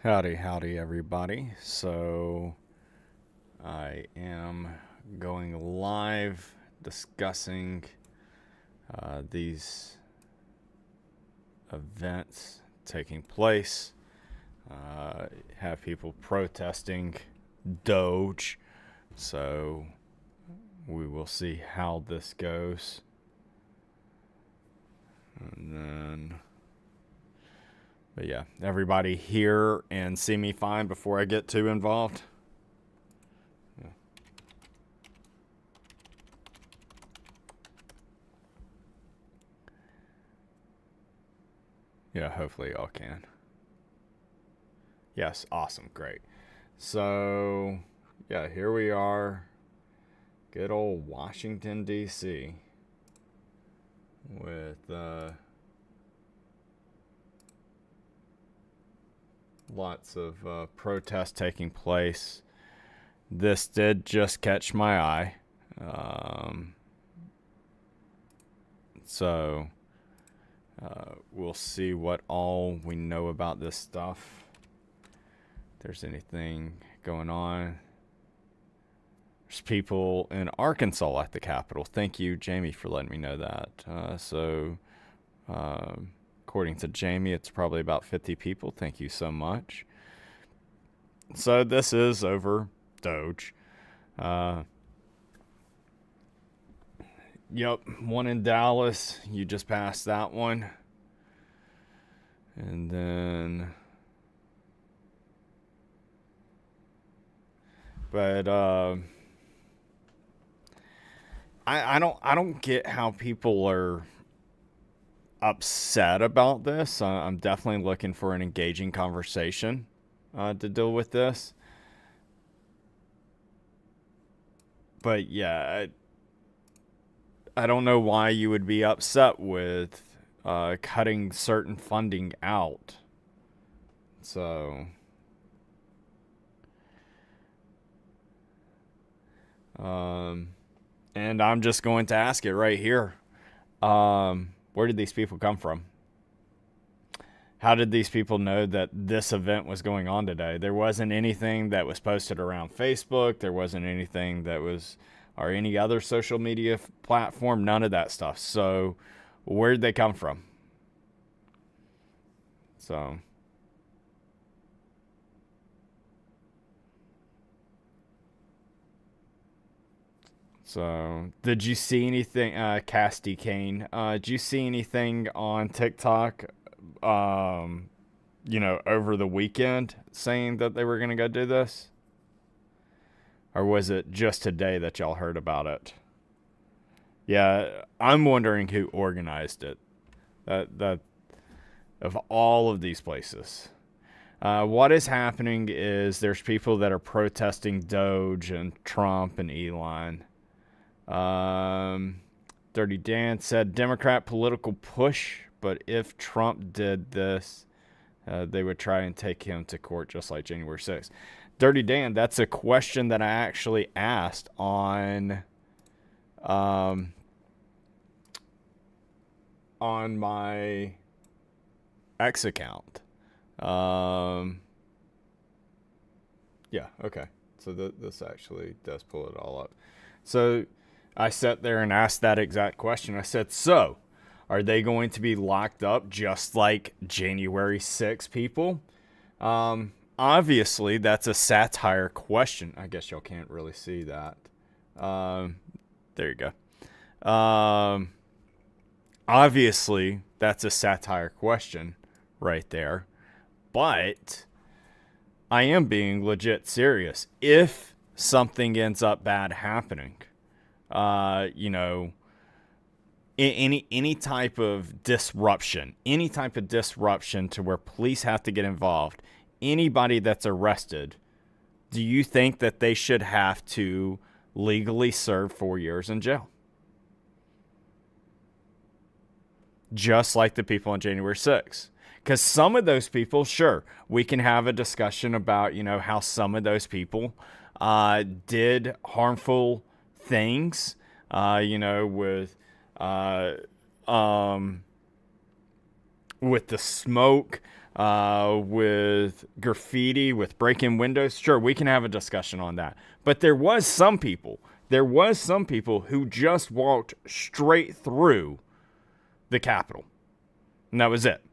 Howdy, everybody. So, I am going live discussing these events taking place. Have people protesting DOGE. So, we will see how this goes. And then. But yeah, everybody hear and see me fine before I get too involved? Yeah. Yeah, hopefully y'all can. Yes, awesome, great. So, yeah, here we are. Good old Washington, D.C. with lots of protests taking place. This did just catch my eye. So we'll see what all we know about this stuff. If there's anything going on. There's people in Arkansas at the Capitol. Thank you, Jamie, for letting me know that. According to Jamie, it's probably about 50 people. Thank you so much. So this is over DOGE. Yep, one in Dallas. You just passed that one. And then... But I don't get how people are upset about this. I'm definitely looking for an engaging conversation to deal with this. But yeah, I don't know why you would be upset with cutting certain funding out. So, and I'm just going to ask it right here. Where did these people come from? How did these people know that this event was going on today? There wasn't anything that was posted around Facebook. There wasn't anything that was, or any other social media platform. None of that stuff. So, where did they come from? So, did you see anything, Casty Kane? Did you see anything on TikTok, over the weekend saying that they were going to go do this? Or was it just today that y'all heard about it? Yeah, I'm wondering who organized it. That of all of these places. What is happening is there's people that are protesting DOGE and Trump and Elon. Dirty Dan said Democrat political push, but if Trump did this, they would try and take him to court just like January 6th. Dirty Dan, that's a question that I actually asked on my X account. Yeah, okay. So this actually does pull it all up. So I sat there and asked that exact question. I said, so, are they going to be locked up just like January 6 people? Obviously, that's a satire question. I guess y'all can't really see that. There you go. Obviously, that's a satire question right there. But I am being legit serious. If something ends up bad happening, any type of disruption to where police have to get involved, anybody that's arrested, do you think that they should have to legally serve 4 years in jail? Just like the people on January 6th. Because some of those people, sure, we can have a discussion about, how some of those people did harmful things, with the smoke, with graffiti, with breaking windows. Sure, we can have a discussion on that. But there was some people who just walked straight through the Capitol. And that was it.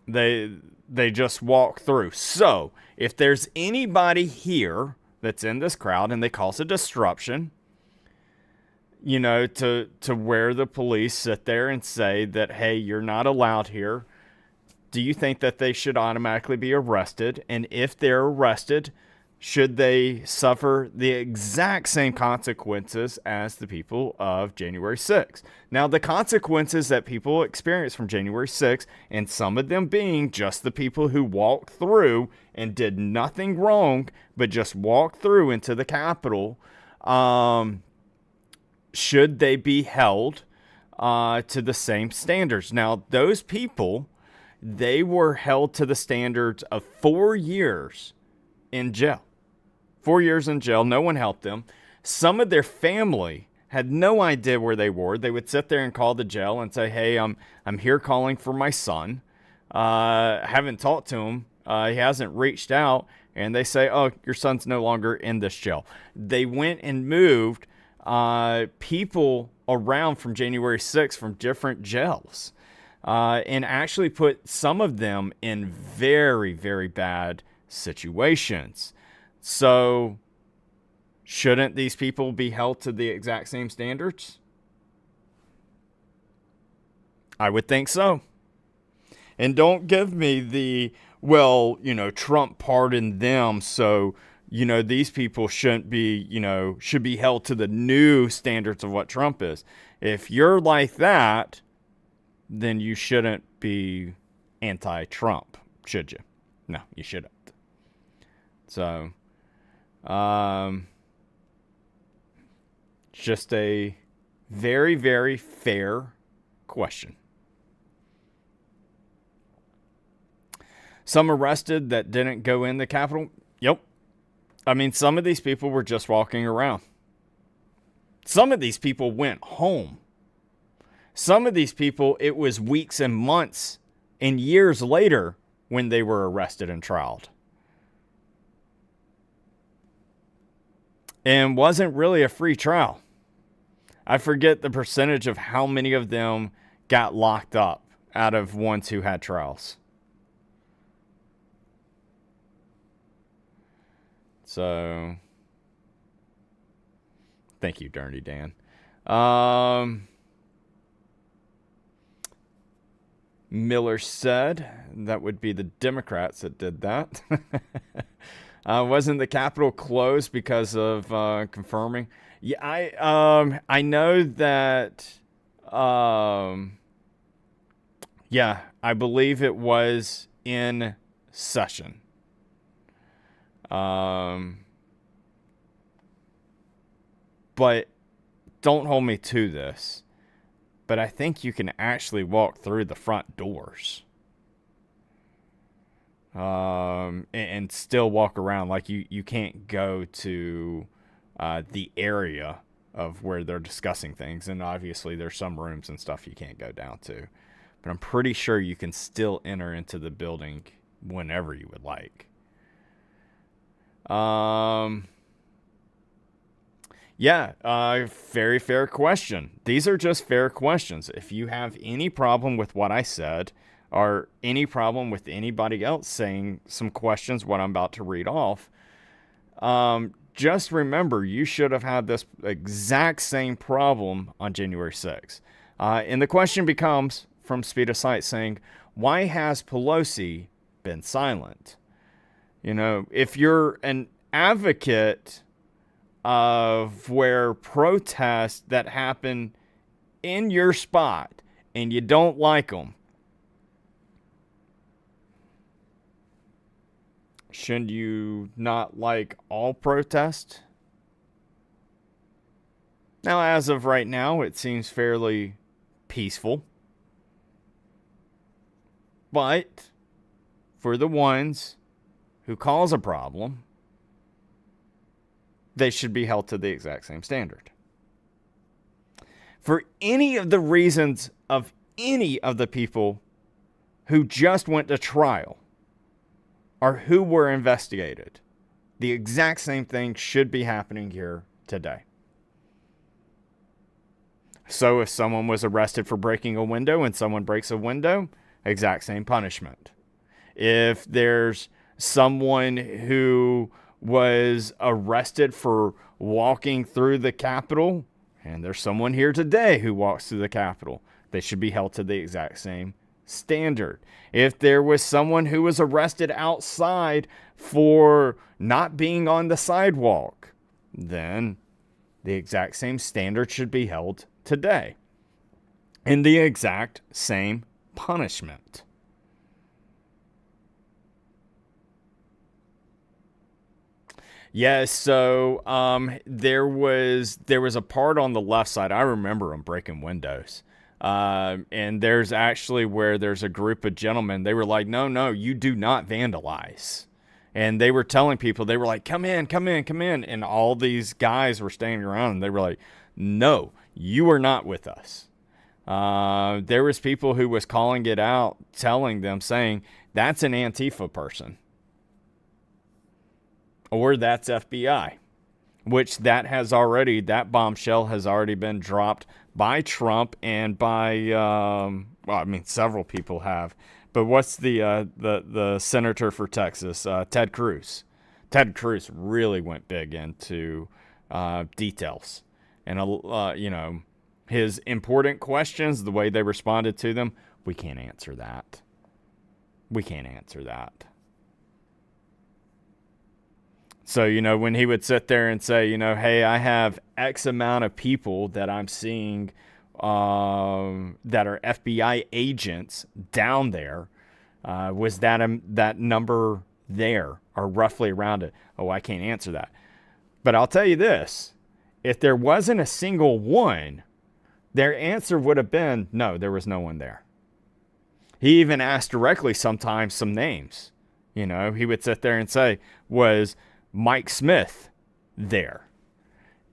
They just walked through. So, if there's anybody here that's in this crowd and they cause a disruption, you know, to where the police sit there and say that, hey, you're not allowed here, do you think that they should automatically be arrested? And if they're arrested, should they suffer the exact same consequences as the people of January 6th? Now, the consequences that people experience from January 6th, and some of them being just the people who walked through and did nothing wrong, but just walked through into the Capitol, should they be held to the same standards? Now, those people, they were held to the standards of 4 years in jail. 4 years in jail. No one helped them. Some of their family had no idea where they were. They would sit there and call the jail and say, hey, I'm here calling for my son. I haven't talked to him. He hasn't reached out. And they say, oh, your son's no longer in this jail. They went and moved people around from January 6th from different jails. And actually put some of them in very, very bad situations. So, shouldn't these people be held to the exact same standards? I would think so. And don't give me the, well, you know, Trump pardoned them, so, you know, these people shouldn't be, you know, should be held to the new standards of what Trump is. If you're like that, then you shouldn't be anti-Trump, should you? No, you shouldn't. So, just a very, very fair question. Some arrested that didn't go in the Capitol? Yep. I mean, some of these people were just walking around. Some of these people went home. Some of these people, it was weeks and months and years later when they were arrested and trialed. And wasn't really a free trial. I forget the percentage of how many of them got locked up out of ones who had trials. So, thank you, Dirty Dan. Miller said that would be the Democrats that did that. Wasn't the Capitol closed because of confirming? Yeah, I know that. Yeah, I believe it was in session. But don't hold me to this. But I think you can actually walk through the front doors. And still walk around. Like you can't go to the area of where they're discussing things. And obviously there's some rooms and stuff you can't go down to. But I'm pretty sure you can still enter into the building whenever you would like. Yeah, very fair question. These are just fair questions. If you have any problem with what I said, or any problem with anybody else saying some questions, what I'm about to read off, just remember you should have had this exact same problem on January 6th. And the question becomes, from Speed of Sight, saying, why has Pelosi been silent? You know, if you're an advocate of where protests that happen in your spot and you don't like them, shouldn't you not like all protests? Now, as of right now, it seems fairly peaceful. But for the ones who cause a problem, they should be held to the exact same standard. For any of the reasons of any of the people who just went to trial or who were investigated. The exact same thing should be happening here today. So if someone was arrested for breaking a window and someone breaks a window, exact same punishment. If there's someone who was arrested for walking through the Capitol, and there's someone here today who walks through the Capitol, they should be held to the exact same standard. If there was someone who was arrested outside for not being on the sidewalk, then the exact same standard should be held today. And the exact same punishment. Yeah, so there was a part on the left side. I remember them breaking windows. And there's actually where there's a group of gentlemen. They were like, no, you do not vandalize. And they were telling people, they were like, come in. And all these guys were standing around and they were like, no, you are not with us. There was people who was calling it out, telling them, saying, that's an Antifa person. Or that's FBI, which that bombshell has already been dropped by Trump and by, several people have. But what's the senator for Texas, Ted Cruz? Ted Cruz really went big into details. And, his important questions, the way they responded to them, we can't answer that. So, when he would sit there and say, hey, I have X amount of people that I'm seeing that are FBI agents down there, was that number there or roughly around it? Oh, I can't answer that. But I'll tell you this. If there wasn't a single one, their answer would have been, no, there was no one there. He even asked directly sometimes some names. He would sit there and say, was Mike Smith there?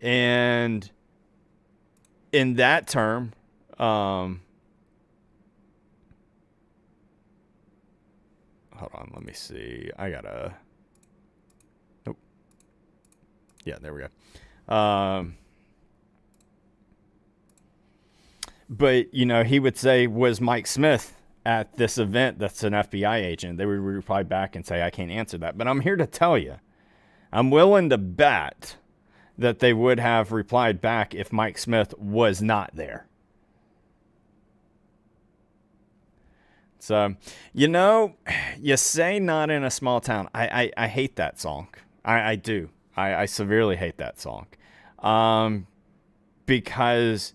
And in that term, hold on, let me see. Nope. Yeah, there we go. But, he would say, was Mike Smith at this event that's an FBI agent? They would reply back and say, I can't answer that. But I'm here to tell you, I'm willing to bet that they would have replied back if Mike Smith was not there. So, you say not in a small town. I hate that song. I do. I severely hate that song. Because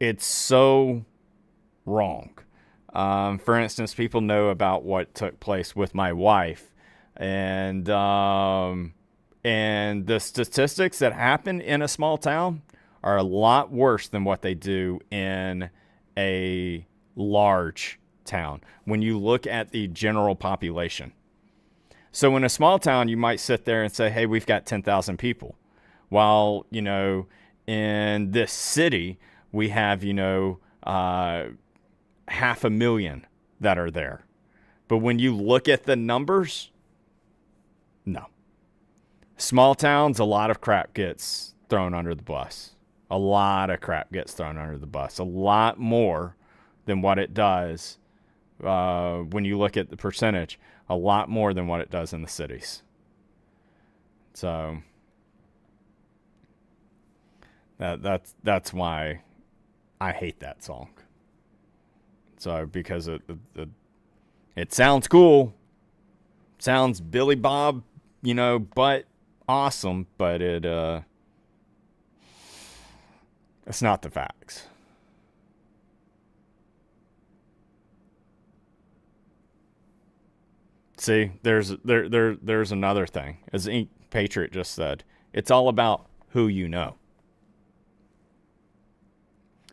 it's so wrong. For instance, people know about what took place with my wife. And the statistics that happen in a small town are a lot worse than what they do in a large town when you look at the general population. So in a small town, you might sit there and say, hey, we've got 10,000 people. While, in this city, we have, 500,000 that are there. But when you look at the numbers, no. Small towns, a lot of crap gets thrown under the bus. A lot more than what it does when you look at the percentage. A lot more than what it does in the cities. So that's why I hate that song. So because it sounds cool, sounds Billy Bob, but awesome, but it's not the facts. See, there's another thing. As Ink Patriot just said, it's all about who you know.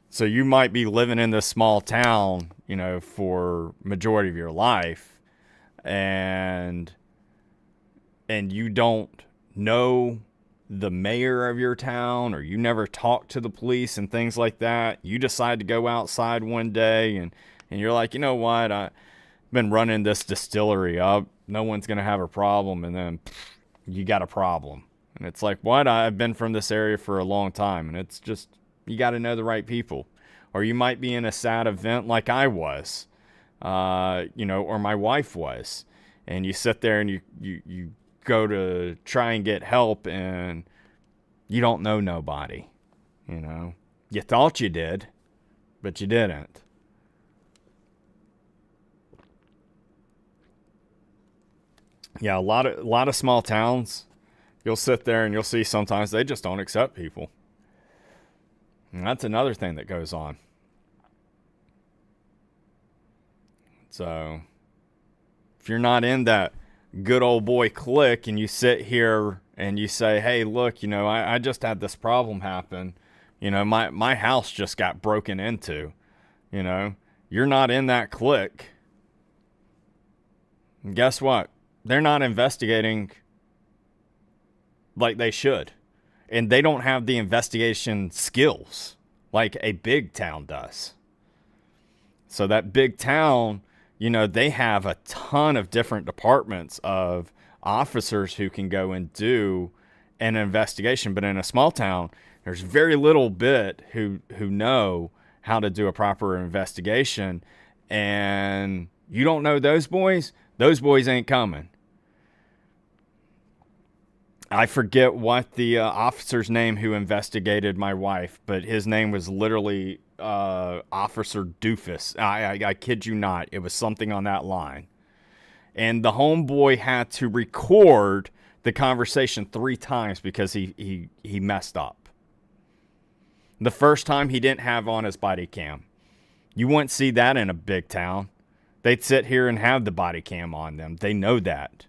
So you might be living in this small town, for majority of your life, and you don't know the mayor of your town, or you never talk to the police and things like that. You decide to go outside one day and you're like, you know what, been running this distillery up. No one's going to have a problem. And then you got a problem. And it's like, what? I've been from this area for a long time. And it's just, you got to know the right people. Or you might be in a sad event like I was, or my wife was. And you sit there and you go to try and get help and you don't know nobody. You thought you did, but you didn't. Yeah, a lot of small towns, you'll sit there and you'll see sometimes they just don't accept people. And that's another thing that goes on. So, if you're not in that good old boy clique and you sit here and you say, hey, look, I just had this problem happen. My house just got broken into. You're not in that clique. And guess what? They're not investigating like they should. And they don't have the investigation skills like a big town does. So that big town, they have a ton of different departments of officers who can go and do an investigation. But in a small town, there's very little bit who know how to do a proper investigation. And you don't know those boys ain't coming. I forget what the officer's name who investigated my wife, but his name was literally Officer Doofus. I kid you not. It was something on that line. And the homeboy had to record the conversation 3 times because he messed up. The first time he didn't have on his body cam. You wouldn't see that in a big town. They'd sit here and have the body cam on them. They know that.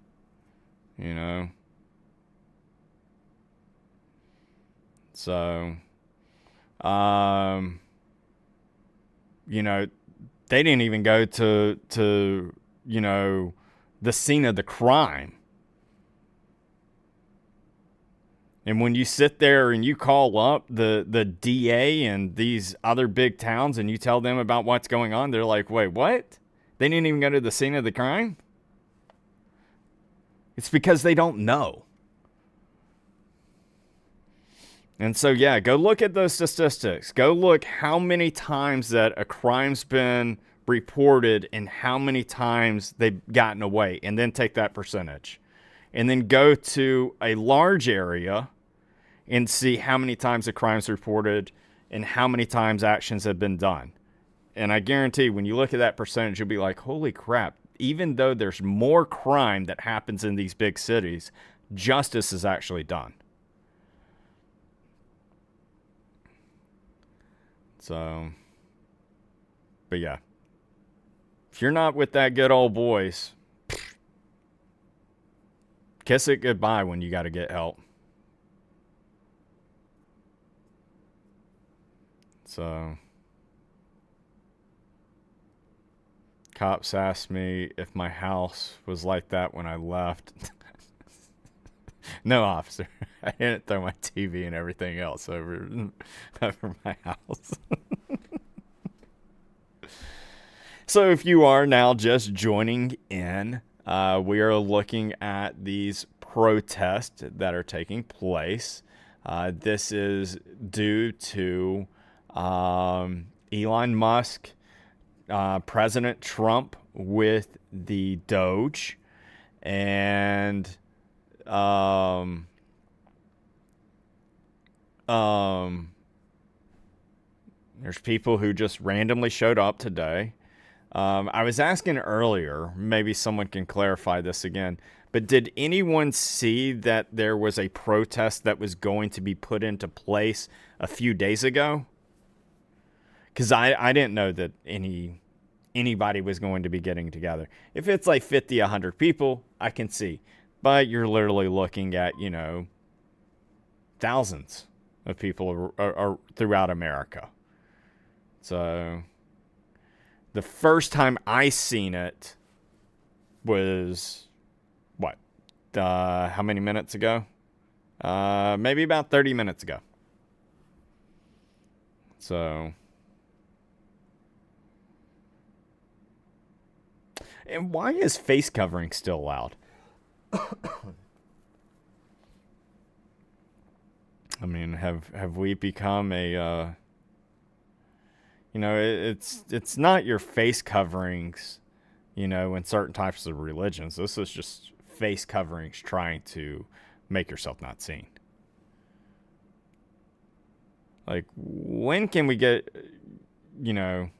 So, they didn't even go to the scene of the crime. And when you sit there and you call up the DA and these other big towns and you tell them about what's going on, they're like, wait, what? They didn't even go to the scene of the crime? It's because they don't know. And so, yeah, go look at those statistics. Go look how many times that a crime's been reported and how many times they've gotten away, and then take that percentage. And then go to a large area and see how many times a crime's reported and how many times actions have been done. And I guarantee when you look at that percentage, you'll be like, holy crap, even though there's more crime that happens in these big cities, justice is actually done. So, but yeah, if you're not with that good old boys, kiss it goodbye when you got to get help. So, cops asked me if my house was like that when I left. No, officer. I didn't throw my TV and everything else over my house. So if you are now just joining in, we are looking at these protests that are taking place. This is due to Elon Musk, President Trump with the DOGE, and there's people who just randomly showed up today. I was asking earlier, maybe someone can clarify this again, but did anyone see that there was a protest that was going to be put into place a few days ago? Because I didn't know that anybody was going to be getting together. If it's like 50, 100 people, I can see. But you're literally looking at, thousands of people are throughout America. So the first time I seen it was, how many minutes ago? Maybe about 30 minutes ago. So, And why is face covering still allowed? I mean, have we become a it's not your face coverings, in certain types of religions. This is just face coverings trying to make yourself not seen. Like, when can we get done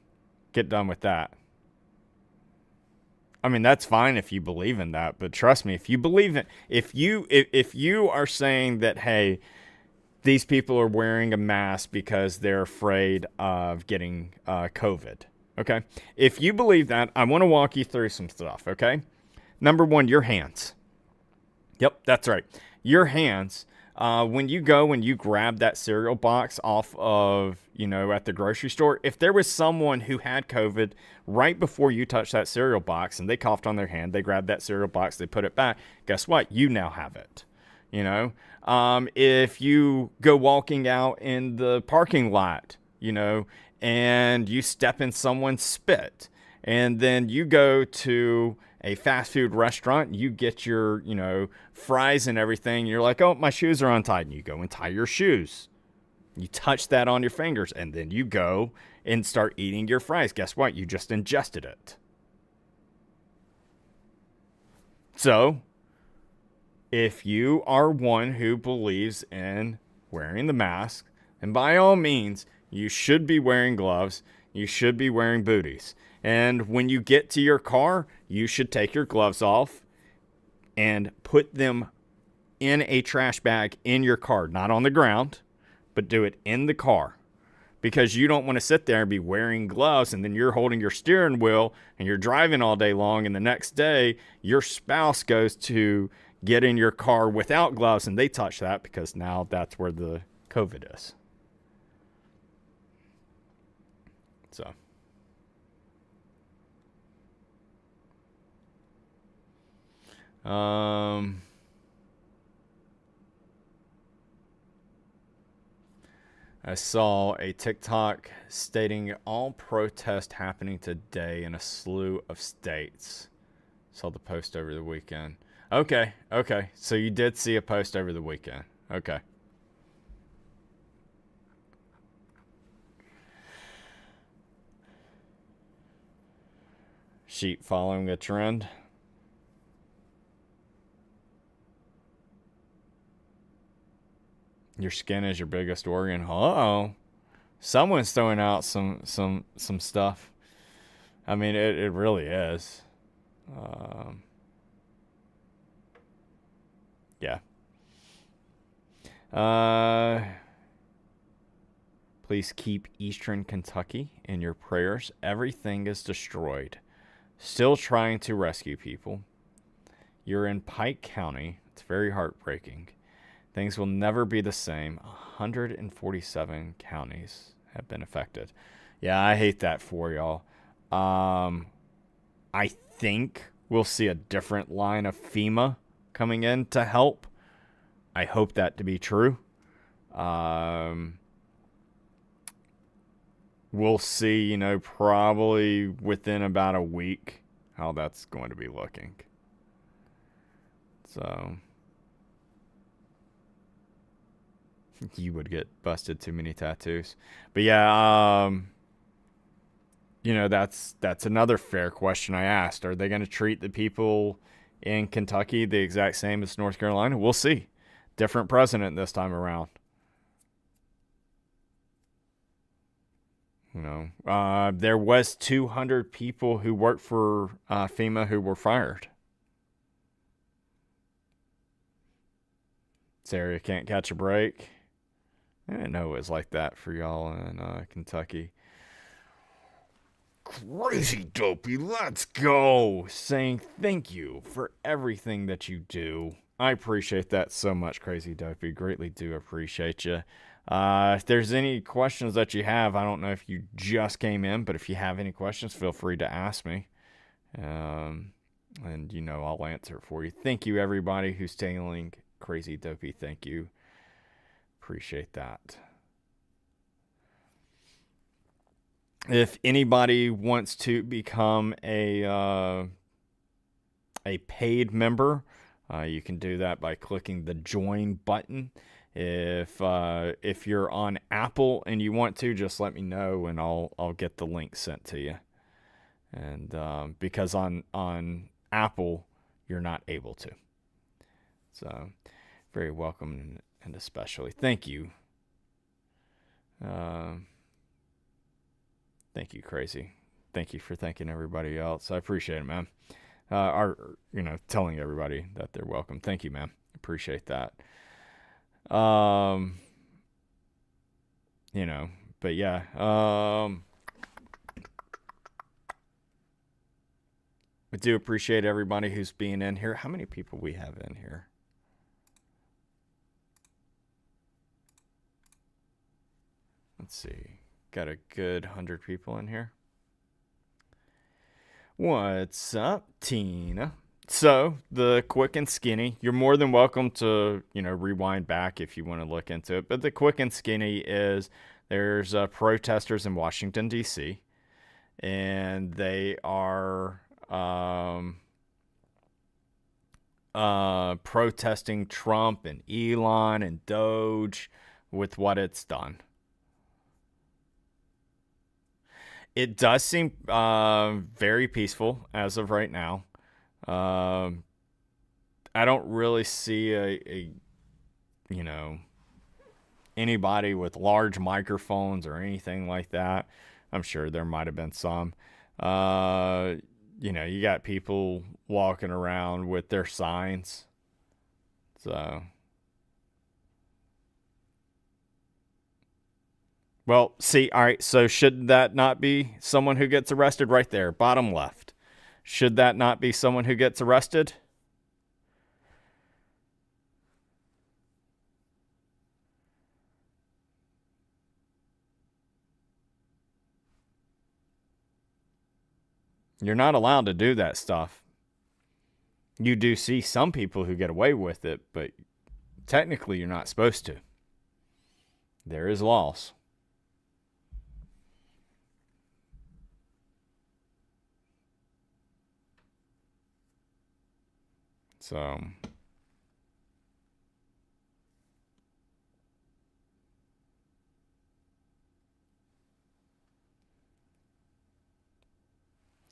with that? I mean, that's fine if you believe in that, but trust me, if you are saying that, hey, these people are wearing a mask because they're afraid of getting COVID. Okay. If you believe that, I want to walk you through some stuff. Okay. Number one, your hands. Yep, that's right. Your hands. When you go and you grab that cereal box off of, at the grocery store, if there was someone who had COVID right before you touched that cereal box and they coughed on their hand, they grabbed that cereal box, they put it back, guess what? You now have it. If you go walking out in the parking lot, and you step in someone's spit, and then you go to a fast food restaurant, you get your, fries and everything. You're like, oh, my shoes are untied. And you go and tie your shoes. You touch that on your fingers, and then you go and start eating your fries. Guess what? You just ingested it. So, if you are one who believes in wearing the mask, and by all means, you should be wearing gloves, you should be wearing booties. And when you get to your car, you should take your gloves off and put them in a trash bag in your car, not on the ground, but do it in the car. Because you don't want to sit there and be wearing gloves and then you're holding your steering wheel and you're driving all day long, and the next day your spouse goes to get in your car without gloves and they touch that, because now that's where the COVID is. So. I saw a TikTok stating all protest happening today in a slew of states. Saw the post over the weekend. Okay. So you did see a post over the weekend. Okay. Sheep following a trend. Your skin is your biggest organ. Uh-oh. Someone's throwing out some stuff. I mean, it really is. Yeah. Please keep Eastern Kentucky in your prayers. Everything is destroyed. Still trying to rescue people. You're in Pike County. It's very heartbreaking. Things will never be the same. 147 counties have been affected. Yeah, I hate that for y'all. I think we'll see a different line of FEMA coming in to help. I hope that to be true. We'll see, probably within about a week how that's going to be looking. So, you would get busted too many tattoos. But yeah, that's another fair question I asked. Are they going to treat the people in Kentucky the exact same as North Carolina? We'll see. Different president this time around. There was 200 people who worked for FEMA who were fired. This area can't catch a break. I didn't know it was like that for y'all in Kentucky. Crazy Dopey, let's go. Saying thank you for everything that you do. I appreciate that so much, Crazy Dopey. Greatly do appreciate you. If there's any questions that you have, I don't know if you just came in, but if you have any questions, feel free to ask me. And, I'll answer it for you. Thank you, everybody who's tailing Crazy Dopey. Thank you. Appreciate that. If anybody wants to become a a paid member, you can do that by clicking the join button. If you're on Apple and you want to, just let me know and I'll get the link sent to you. And because on Apple you're not able to. So very welcome and especially thank you. Thank you, Crazy. Thank you for thanking everybody else. I appreciate it, man. Telling everybody that they're welcome. Thank you, man. Appreciate that. But yeah. I do appreciate everybody who's being in here. How many people we have in here? Let's see. Got a good 100 people in here. What's up, Tina? So, the quick and skinny, you're more than welcome to, rewind back if you want to look into it. But the quick and skinny is there's protesters in Washington, D.C., and they are protesting Trump and Elon and DOGE with what it's done. It does seem very peaceful as of right now. I don't really see anybody with large microphones or anything like that. I'm sure there might have been some. You got people walking around with their signs. So, well, see, all right, so should that not be someone who gets arrested right there, bottom left? Should that not be someone who gets arrested? You're not allowed to do that stuff. You do see some people who get away with it, but technically you're not supposed to. There is laws. So,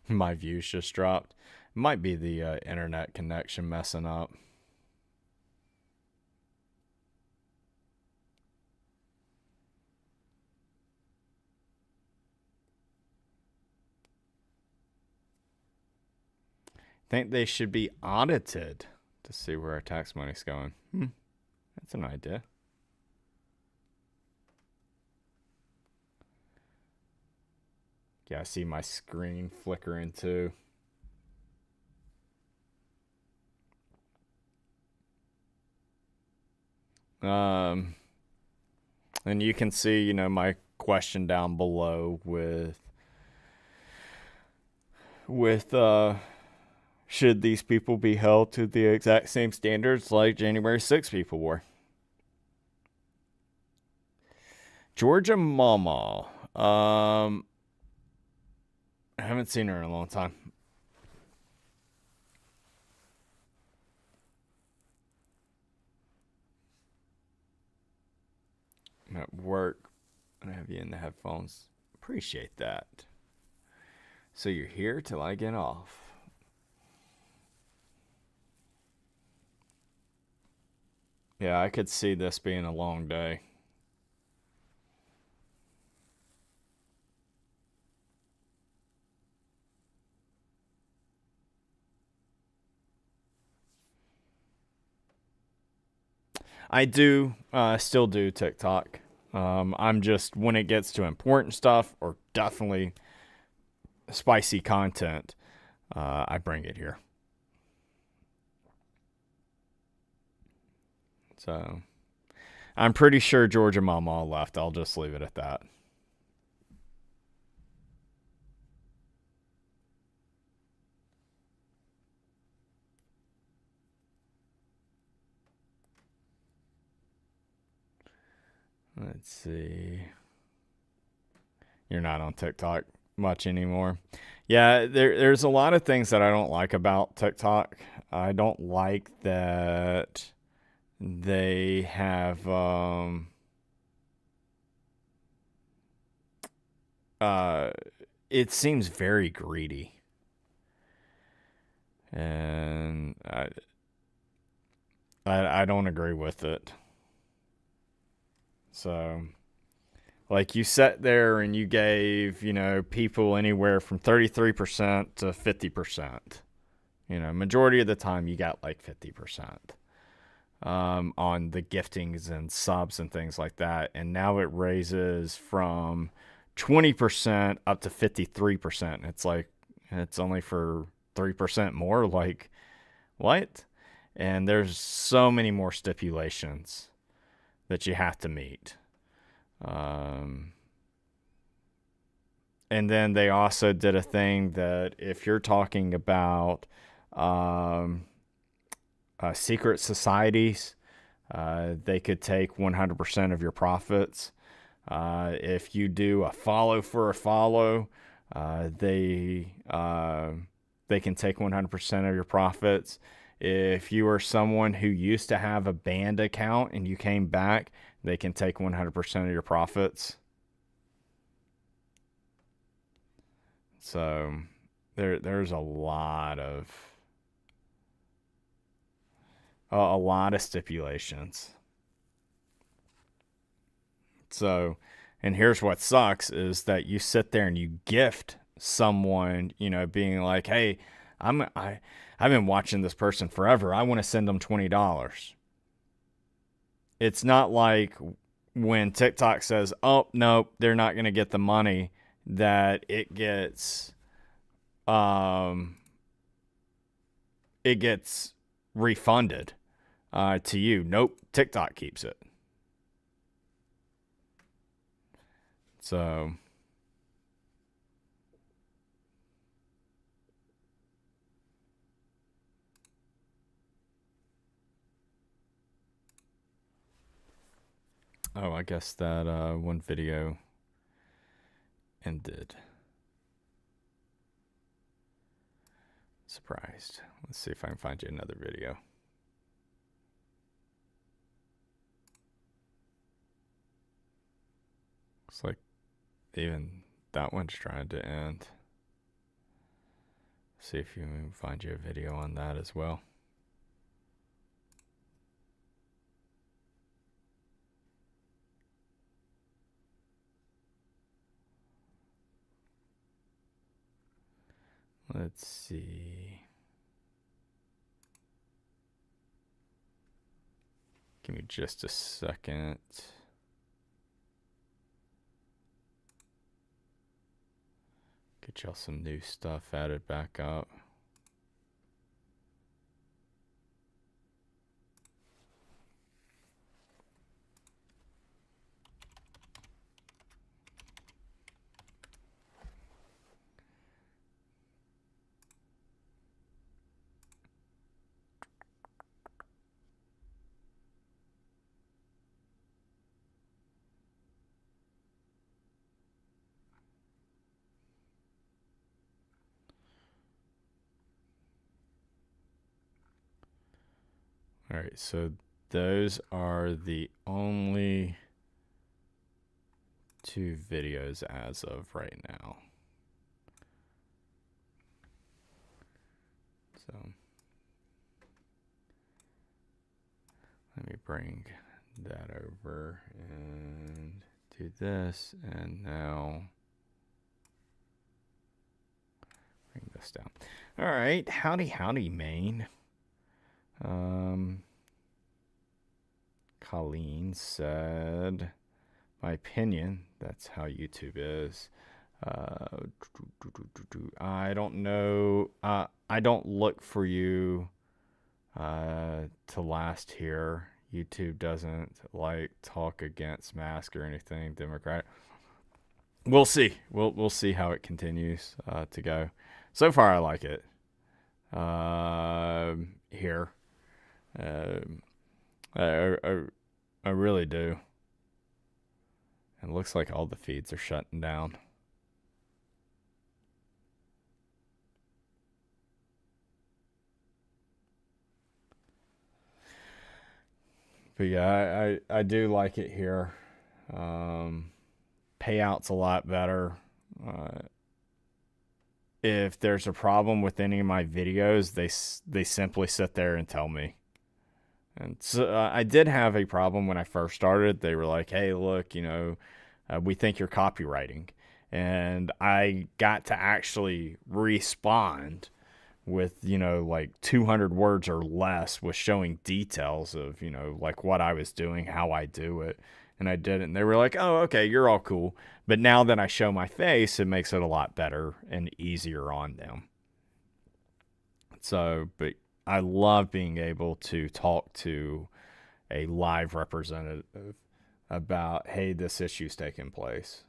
my views just dropped. It might be the internet connection messing up. Think they should be audited to see where our tax money's going. That's an idea. Yeah, I see my screen flickering too. And you can see, my question down below with should these people be held to the exact same standards like January 6th people were? Georgia Mama. I haven't seen her in a long time. I'm at work and I have you in the headphones. Appreciate that. So you're here till I get off. Yeah, I could see this being a long day. I do still do TikTok. I'm just, when it gets to important stuff or definitely spicy content, I bring it here. So I'm pretty sure Georgia Mama left. I'll just leave it at that. Let's see. You're not on TikTok. much anymore. Yeah, there's a lot of things that I don't like about TikTok. I don't like that they have uh it seems very greedy. And I don't agree with it. So like you sat there and you gave, people anywhere from 33% to 50%. Majority of the time you got like 50% on the giftings and subs and things like that. And now it raises from 20% up to 53%. It's like, it's only for 3% more. Like, what? And there's so many more stipulations that you have to meet. And then they also did a thing that if you're talking about secret societies, they could take 100% of your profits. If you do a follow for a follow, they can take 100% of your profits. If you are someone who used to have a banned account and you came back, they can take 100% of your profits. So there's a lot of stipulations. So, and here's what sucks is that you sit there and you gift someone, being like, "Hey, I've been watching this person forever. I want to send them $20." It's not like when TikTok says, "Oh, no, they're not going to get the money," that it gets refunded to you. Nope, TikTok keeps it. So I guess that one video ended. Surprised. Let's see if I can find you another video. Looks like even that one's trying to end. See if you can find you a video on that as well. Let's see. Give me just a second. Get y'all some new stuff added back up. All right, so those are the only 2 videos as of right now. So let me bring that over and do this, and now bring this down. All right, howdy, Maine. Colleen said, my opinion, that's how YouTube is. I don't know. I don't look for you to last here. YouTube doesn't like talk against mask or anything Democratic. We'll see. We'll see how it continues to go. So far, I like it. Here. I really do. It looks like all the feeds are shutting down. But yeah, I do like it here. Payouts a lot better. Uh, if there's a problem with any of my videos, they simply sit there and tell me. And so I did have a problem when I first started. They were like, "Hey, look, we think you're copywriting," and I got to actually respond with like 200 words or less, with showing details of like what I was doing, how I do it, and I did it. And they were like, "Oh, okay, you're all cool." But now that I show my face, it makes it a lot better and easier on them. So, but I love being able to talk to a live representative about, hey, this issue's taking place.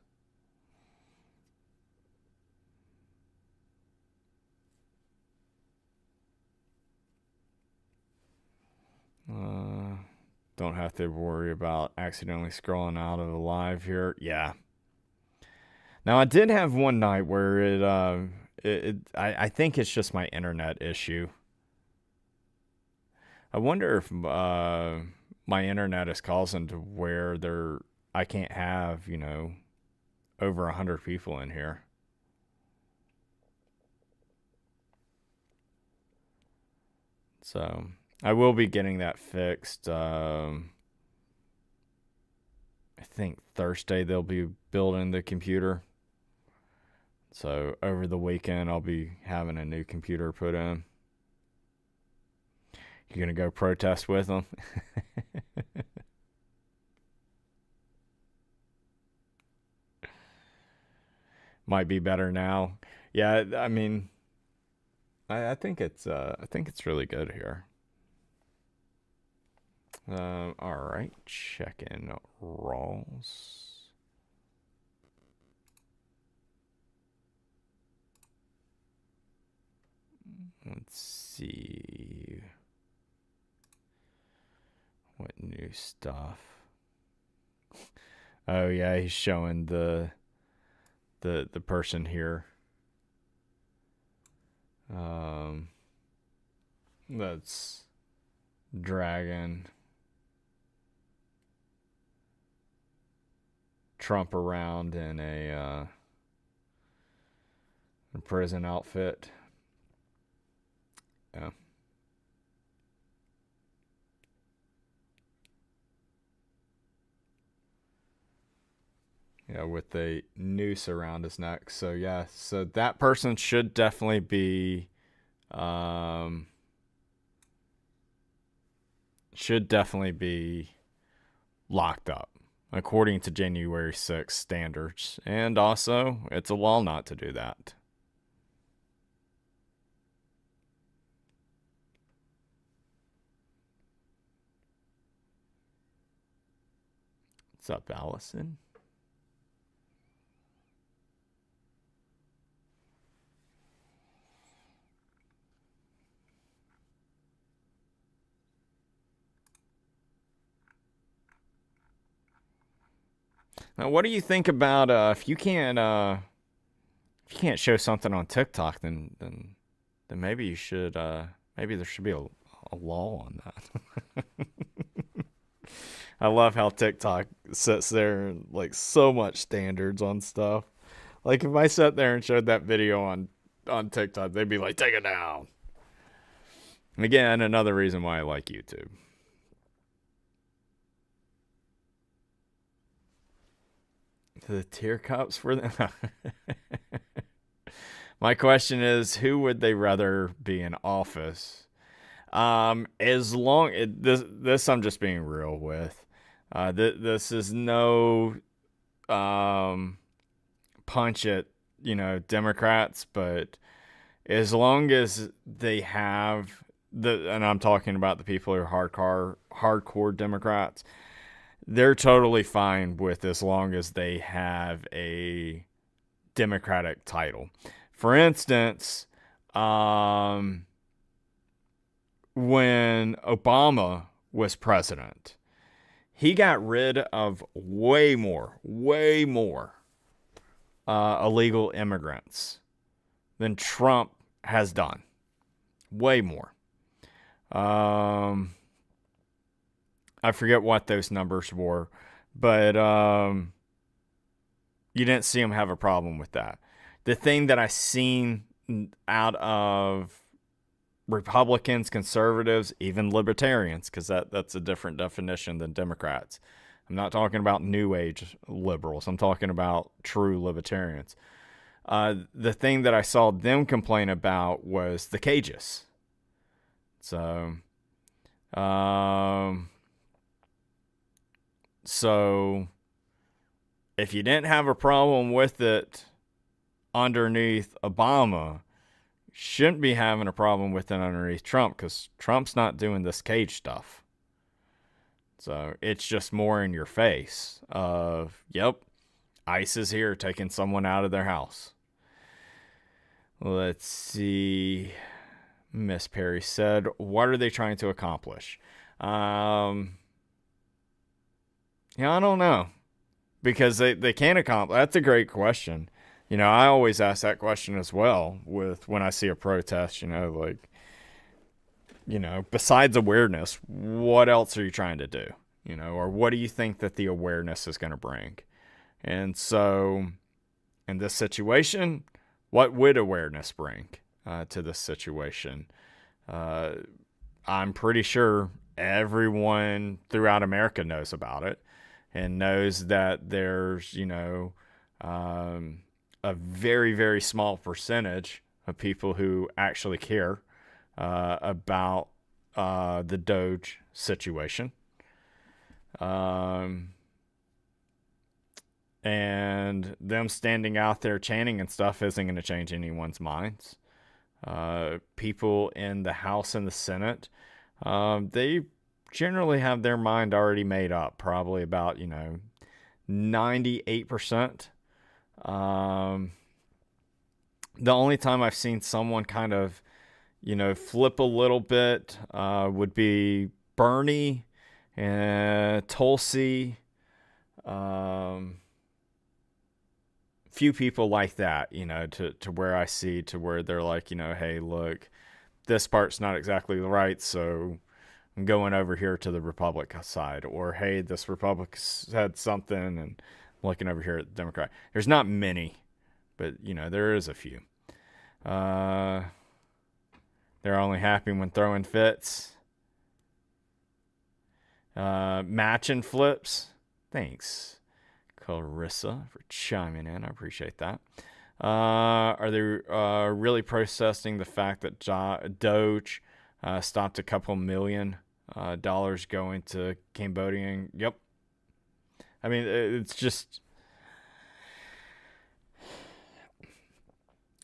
Don't have to worry about accidentally scrolling out of a live here. Yeah. Now I did have one night where I think it's just my internet issue. I wonder if my internet is causing to where I can't have over 100 people in here. So I will be getting that fixed. I think Thursday they'll be building the computer. So over the weekend I'll be having a new computer put in. You gonna go protest with them? Might be better now. Yeah, I mean, I think it's really good here. All right, check in Rawls. Let's see what new stuff. Oh yeah, he's showing the person here. That's dragging Trump around in a prison outfit. Yeah. Yeah, with a noose around his neck. So yeah, so that person should definitely be locked up according to January 6th standards. And also, it's a law not to do that. What's up, Allison? Now, what do you think about if you can't show something on TikTok, then maybe you should maybe there should be a law on that. I love how TikTok sits there and like so much standards on stuff. Like if I sat there and showed that video on TikTok, they'd be like, take it down. Again, another reason why I like YouTube. The tear cups for them. My question is, who would they rather be in office? As long this I'm just being real with. This is no punch at Democrats, but as long as they have and I'm talking about the people who are hardcore Democrats, they're totally fine with as long as they have a Democratic title. For instance, when Obama was president, he got rid of way more illegal immigrants than Trump has done. Way more. I forget what those numbers were, but you didn't see them have a problem with that. The thing that I seen out of Republicans, conservatives, even libertarians, because that's a different definition than Democrats. I'm not talking about new age liberals. I'm talking about true libertarians. The thing that I saw them complain about was the cages. So, so if you didn't have a problem with it underneath Obama, shouldn't be having a problem with it underneath Trump, because Trump's not doing this cage stuff. So it's just more in your face of, yep, ICE is here taking someone out of their house. Let's see. Miss Perry said, what are they trying to accomplish? Yeah, I don't know. Because they can't accomplish. That's a great question. You know, I always ask that question as well with when I see a protest, you know, like, you know, besides awareness, what else are you trying to do? You know, or what do you think that the awareness is going to bring? And so in this situation, what would awareness bring to this situation? I'm pretty sure everyone throughout America knows about it and knows that there's, you know, a very, very small percentage of people who actually care about the DOGE situation. And them standing out there chanting and stuff isn't going to change anyone's minds. People in the House and the Senate, they generally have their mind already made up, probably about, you know, 98%. The only time I've seen someone kind of, you know, flip a little bit would be Bernie and Tulsi. Few people like that, you know, to where I see to where they're like, you know, hey, look, this part's not exactly right, so I'm going over here to the Republic side. Or, hey, this Republic said something, and I'm looking over here at the Democrat. There's not many, but, you know, there is a few. They're only happy when throwing fits. Matching flips. Thanks, Clarissa, for chiming in. I appreciate that. Are they really protesting the fact that DOGE stopped a couple $1 million going to Cambodian? Yep. I mean, it's just,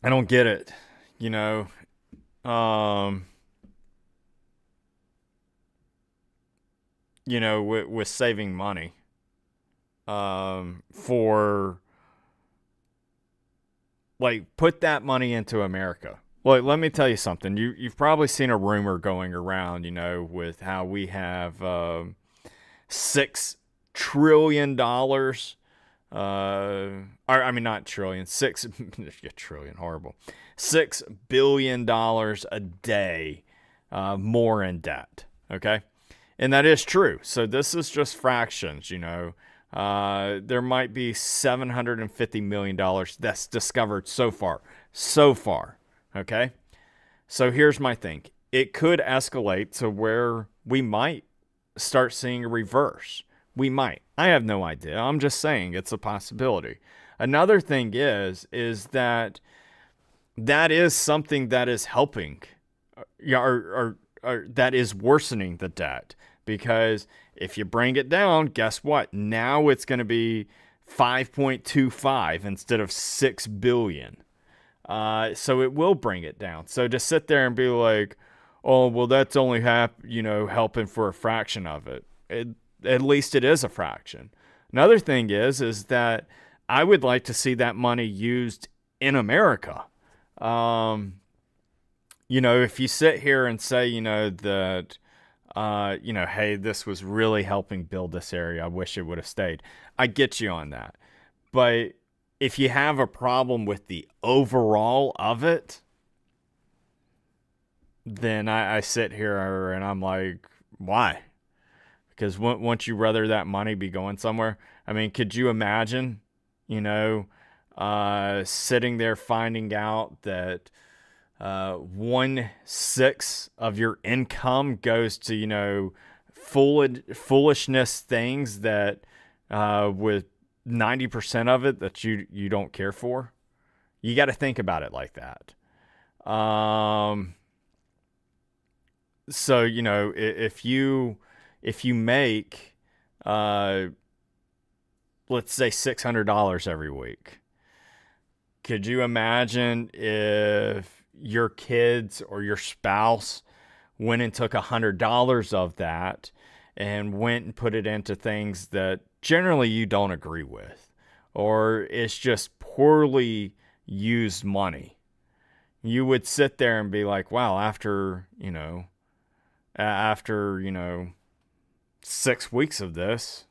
I don't get it. You know, you know, with saving money, for, like, put that money into America. Well, let me tell you something. You've probably seen a rumor going around, you know, with how we have $6 trillion. I mean, not trillion, trillion, horrible. $6 billion a day more in debt. Okay. And that is true. So this is just fractions, you know. There might be $750 million that's discovered so far. Okay. So here's my thing. It could escalate to where we might start seeing a reverse. We might. I have no idea. I'm just saying it's a possibility. Another thing is that is something that is helping, or that is worsening the debt. Because if you bring it down, guess what? Now it's going to be 5.25 instead of 6 billion. So it will bring it down. So to sit there and be like, oh, well, that's only helping for a fraction of it. At least it is a fraction. Another thing is that I would like to see that money used in America. You know, if you sit here and say, you know, that, you know, hey, this was really helping build this area, I wish it would have stayed. I get you on that. But if you have a problem with the overall of it, then I sit here and I'm like, why? Because once you rather that money be going somewhere, I mean, could you imagine, you know, sitting there finding out that 1/6 of your income goes to, you know, foolishness things that with 90% of it that you don't care for? You got to think about it like that. So, you know, if you make let's say $600 every week, could you imagine if your kids or your spouse went and took $100 of that and went and put it into things that generally you don't agree with, or it's just poorly used money? You would sit there and be like, wow, after 6 weeks of this,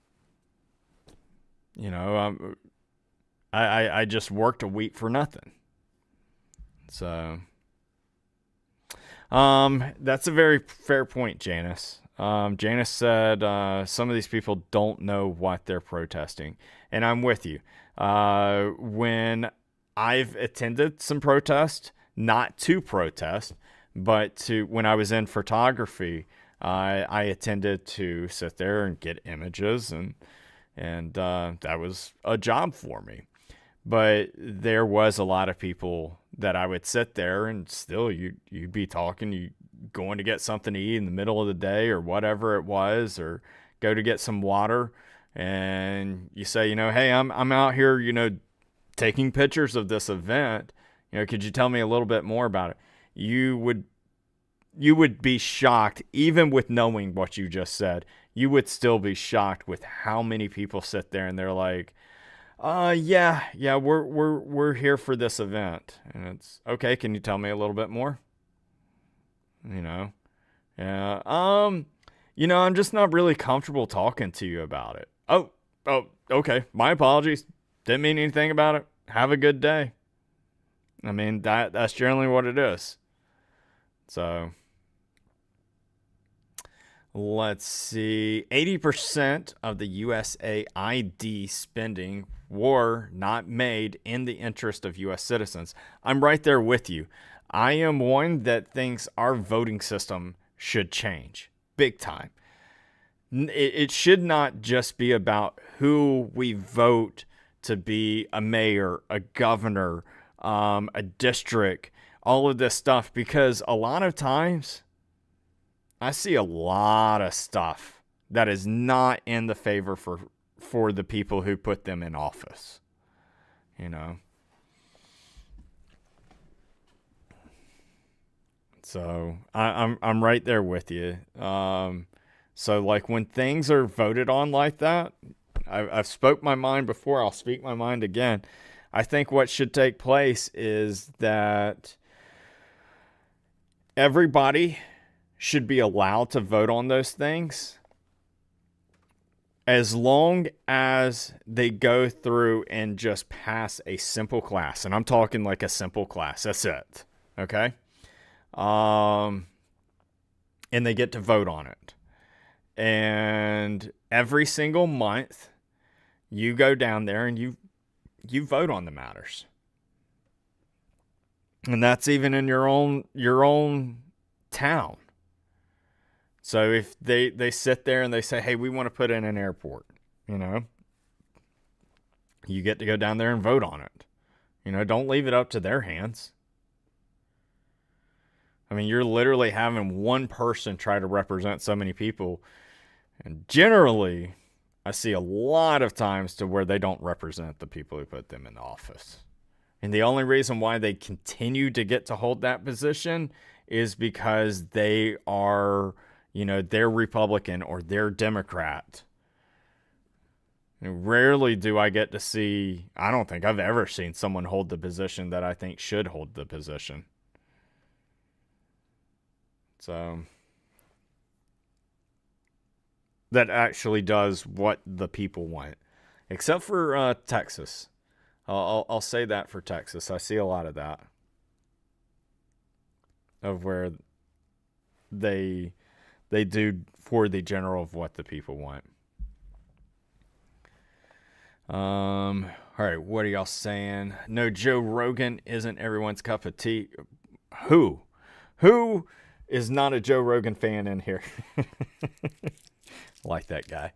I just worked a week for nothing. So, that's a very fair point, Janice. Janice said some of these people don't know what they're protesting, and I'm with you. When I've attended some protest, not to protest, but when I was in photography, I attended to sit there and get images, and that was a job for me. But there was a lot of people that I would sit there and still you'd be talking, you going to get something to eat in the middle of the day or whatever it was, or go to get some water, and you say, hey, I'm out here, taking pictures of this event. Could you tell me a little bit more about it? You would be shocked, even with knowing what you just said. You would still be shocked with how many people sit there and they're like, yeah, we're here for this event. And it's okay. Can you tell me a little bit more? Yeah. I'm just not really comfortable talking to you about it. Oh, okay. My apologies. Didn't mean anything about it. Have a good day. I mean, that's generally what it is. So, let's see. 80% of the USAID spending were not made in the interest of U.S. citizens. I'm right there with you. I am one that thinks our voting system should change big time. It should not just be about who we vote to be a mayor, a governor, a district, all of this stuff, because a lot of times I see a lot of stuff that is not in the favor for the people who put them in office. So I'm right there with you. So like when things are voted on like that, I've spoke my mind before. I'll speak my mind again. I think what should take place is that everybody should be allowed to vote on those things as long as they go through and just pass a simple class. And I'm talking like a simple class. That's it. Okay? And they get to vote on it. And every single month, you go down there and you vote on the matters. And that's even in your own town. So if they sit there and they say, hey, we want to put in an airport, you get to go down there and vote on it. Don't leave it up to their hands. I mean, you're literally having one person try to represent so many people. And generally, I see a lot of times to where they don't represent the people who put them in the office. And the only reason why they continue to get to hold that position is because they are, they're Republican or they're Democrat. And rarely do I get to see, I don't think I've ever seen someone hold the position that I think should hold the position. So that actually does what the people want, except for Texas. I'll say that for Texas. I see a lot of that, of where they They do for the general of what the people want. All right, what are y'all saying? No, Joe Rogan isn't everyone's cup of tea. Who is not a Joe Rogan fan in here? Like that guy.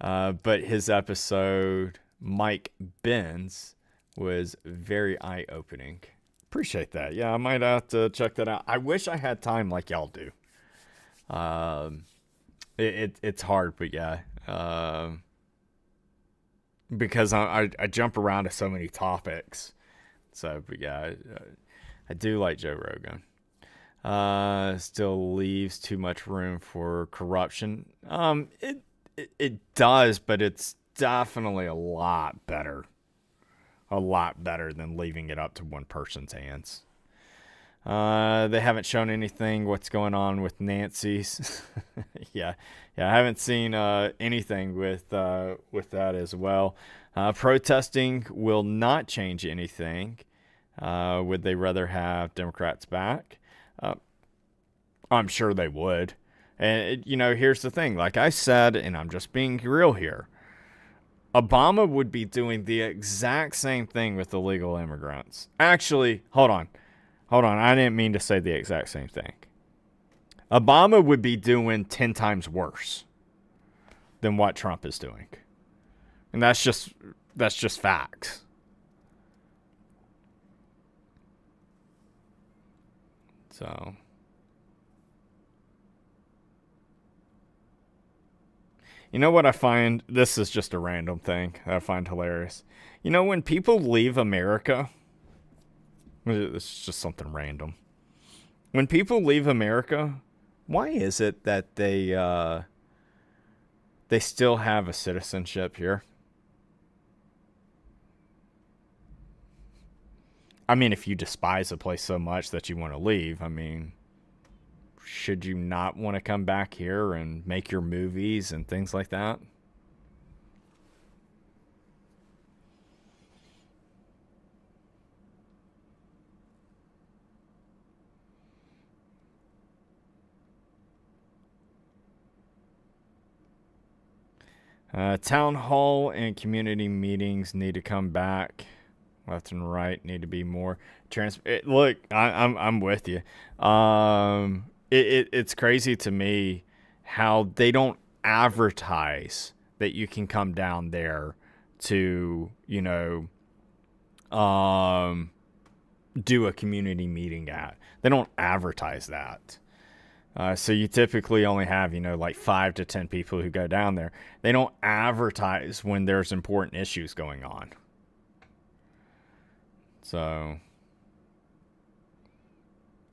But his episode, Mike Benz, was very eye-opening. Appreciate that. Yeah, I might have to check that out. I wish I had time like y'all do. It's hard, but yeah. Because I jump around to so many topics. So, but yeah, I do like Joe Rogan. Still leaves too much room for corruption. It does, but it's definitely a lot better than leaving it up to one person's hands. They haven't shown anything what's going on with Nancy's. yeah, I haven't seen anything with that as well. Protesting will not change anything. Would they rather have Democrats back? I'm sure they would. And here's the thing. Like I said, and I'm just being real here. Obama would be doing the exact same thing with illegal immigrants. Actually, hold on. I didn't mean to say the exact same thing. Obama would be doing 10 times worse than what Trump is doing. And that's just facts. So, you know what I find? This is just a random thing that I find hilarious. When people leave America, it's just something random. When people leave America, why is it that they still have a citizenship here? I mean, if you despise a place so much that you want to leave, I mean, should you not want to come back here and make your movies and things like that? Town hall and community meetings need to come back. Left and right need to be more look, I'm with you. It's crazy to me how they don't advertise that you can come down there to do a community meeting at. They don't advertise that. So you typically only have, like 5 to 10 people who go down there. They don't advertise when there's important issues going on. So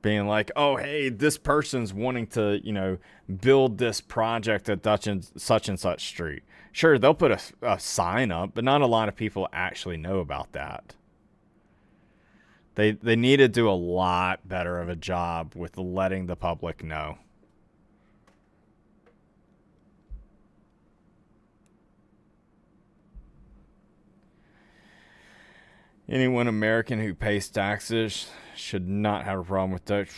being like, oh, hey, this person's wanting to, build this project at such and such street. Sure, they'll put a sign up, but not a lot of people actually know about that. They need to do a lot better of a job with letting the public know. Anyone American who pays taxes should not have a problem with that.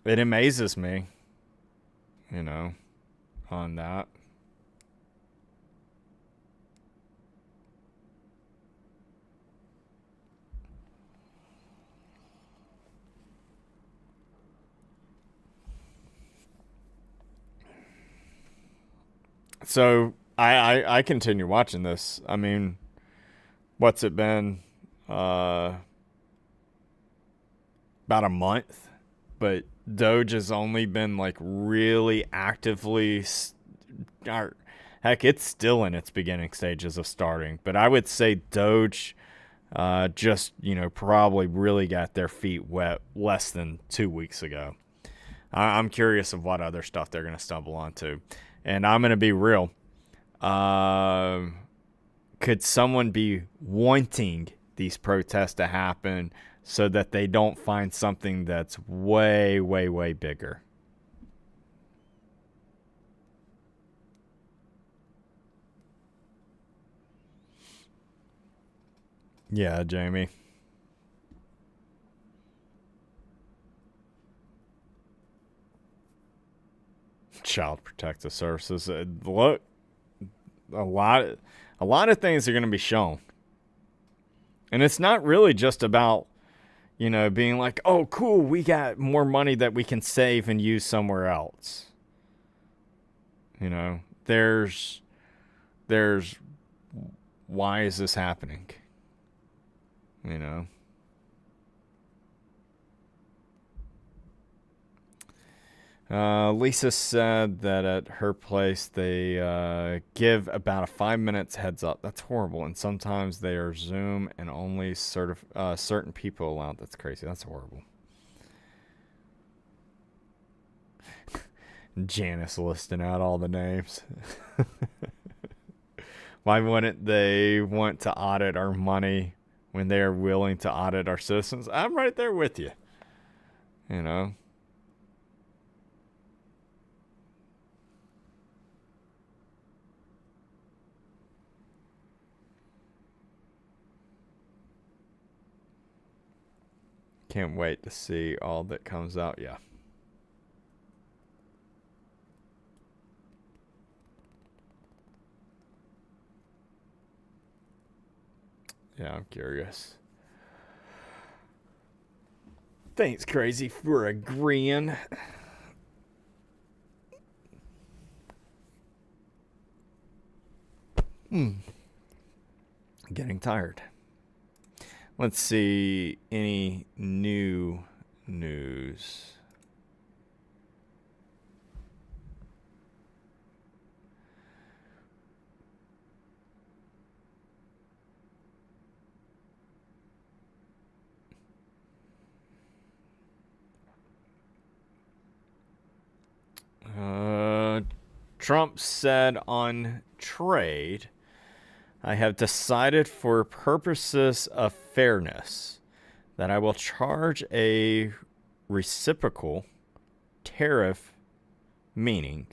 It amazes me, on that. So I continue watching this. I mean, what's it been? About a month, but DOGE has only been like really actively, heck, it's still in its beginning stages of starting. But I would say DOGE just probably really got their feet wet less than 2 weeks ago. I'm curious of what other stuff they're going to stumble onto. And I'm going to be real. Could someone be wanting these protests to happen so that they don't find something that's way, way, way bigger? Yeah, Jamie. Child Protective Services. Look, a lot of things are going to be shown. And it's not really just about, being like, oh, cool, we got more money that we can save and use somewhere else. There's why is this happening? Lisa said that at her place they give about a 5 minutes heads up. That's horrible. And sometimes they are Zoom and only certain people allowed. That's crazy. That's horrible. Janice listing out all the names. Why wouldn't they want to audit our money when they are willing to audit our citizens? I'm right there with you. Can't wait to see all that comes out. Yeah. Yeah, I'm curious. Thanks, Crazy, for agreeing. Getting tired. Let's see any new news. Trump said on trade, I have decided for purposes of fairness that I will charge a reciprocal tariff, meaning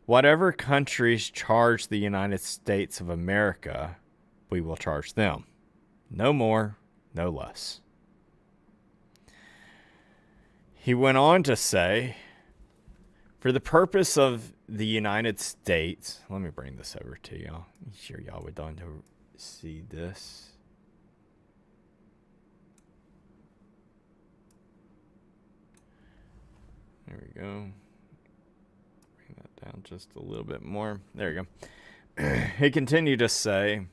whatever countries charge the United States of America, we will charge them. No more, no less. He went on to say, for the purpose of the United States, let me bring this over to y'all. I'm sure y'all would like to see this. There we go. Bring that down just a little bit more. There you go. He continued to say,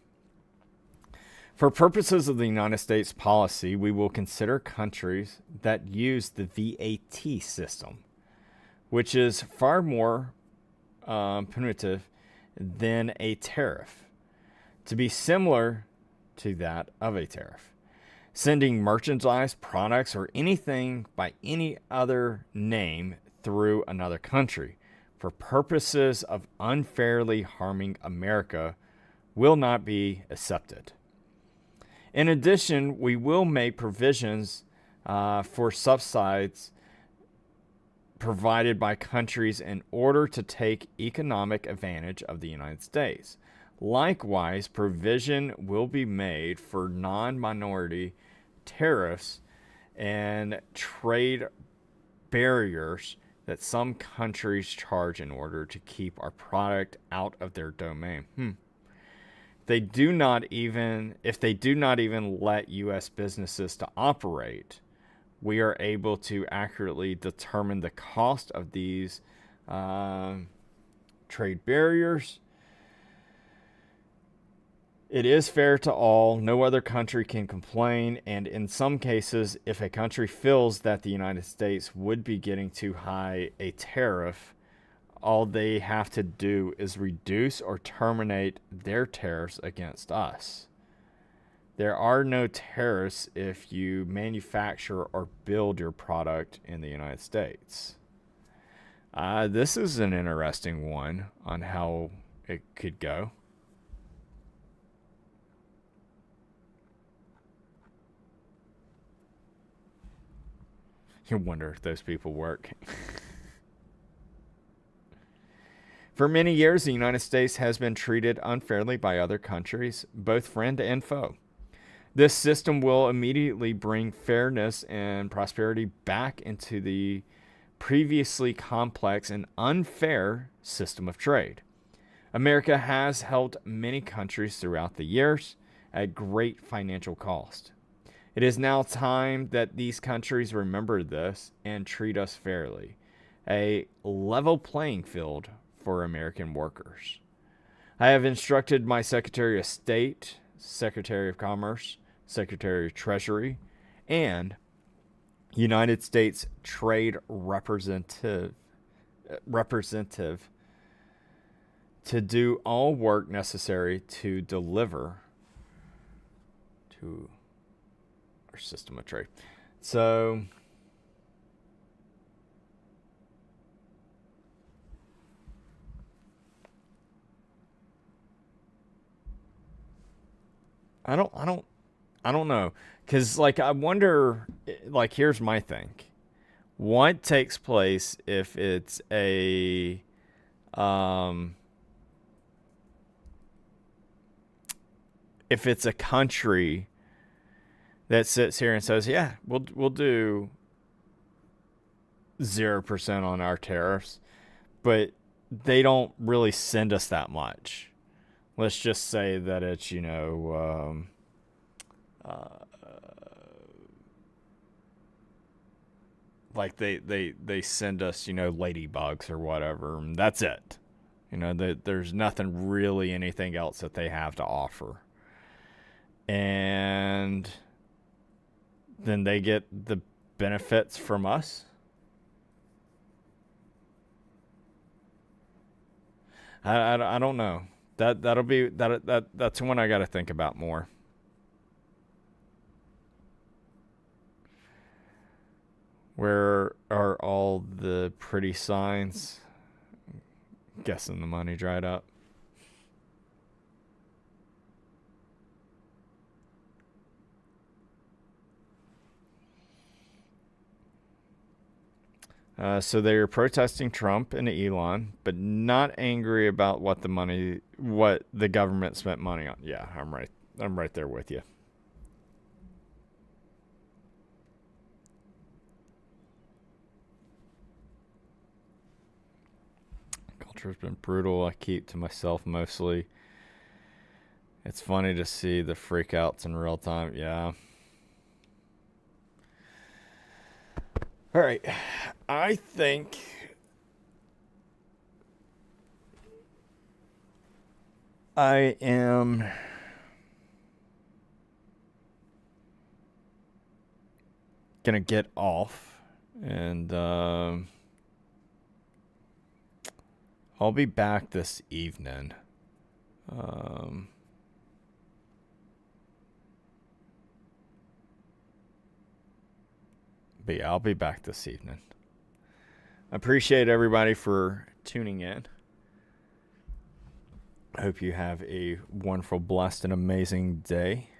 for purposes of the United States policy, we will consider countries that use the VAT system, which is far more punitive than a tariff, to be similar to that of a tariff. Sending merchandise, products, or anything by any other name through another country for purposes of unfairly harming America will not be accepted. In addition, we will make provisions for subsidies provided by countries in order to take economic advantage of the United States. Likewise, provision will be made for non-minority tariffs and trade barriers that some countries charge in order to keep our product out of their domain. If they do not even let U.S. businesses to operate, we are able to accurately determine the cost of these trade barriers. It is fair to all. No other country can complain. And in some cases, if a country feels that the United States would be getting too high a tariff, all they have to do is reduce or terminate their tariffs against us. There are no tariffs if you manufacture or build your product in the United States. This is an interesting one on how it could go. You wonder if those people work. For many years, the United States has been treated unfairly by other countries, both friend and foe. This system will immediately bring fairness and prosperity back into the previously complex and unfair system of trade. America has helped many countries throughout the years at great financial cost. It is now time that these countries remember this and treat us fairly. A level playing field for American workers. I have instructed my Secretary of State, Secretary of Commerce, Secretary of Treasury, and United States Trade Representative to do all work necessary to deliver to our system of trade. So I don't know, cuz like I wonder, like here's my thing. What takes place if it's a country that sits here and says, "Yeah, we'll do 0% on our tariffs," but they don't really send us that much. Let's just say that it's, like they send us, ladybugs or whatever, and that's it. There's nothing really, anything else that they have to offer. And then they get the benefits from us. I don't know. That's one I got to think about more. Where are all the pretty signs? Guessing the money dried up. So they are protesting Trump and Elon, but not angry about what the government spent money on. Yeah, I'm right there with you. Culture's been brutal. I keep to myself mostly. It's funny to see the freakouts in real time. Yeah. All right. I think I am gonna get off, and I'll be back this evening. But yeah, I'll be back this evening. I appreciate everybody for tuning in. I hope you have a wonderful, blessed, and amazing day.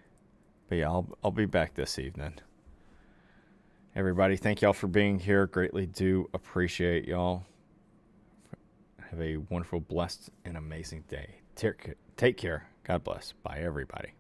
But yeah, I'll be back this evening. Everybody, thank y'all for being here. Greatly do appreciate y'all. Have a wonderful, blessed, and amazing day. Take care. God bless. Bye, everybody.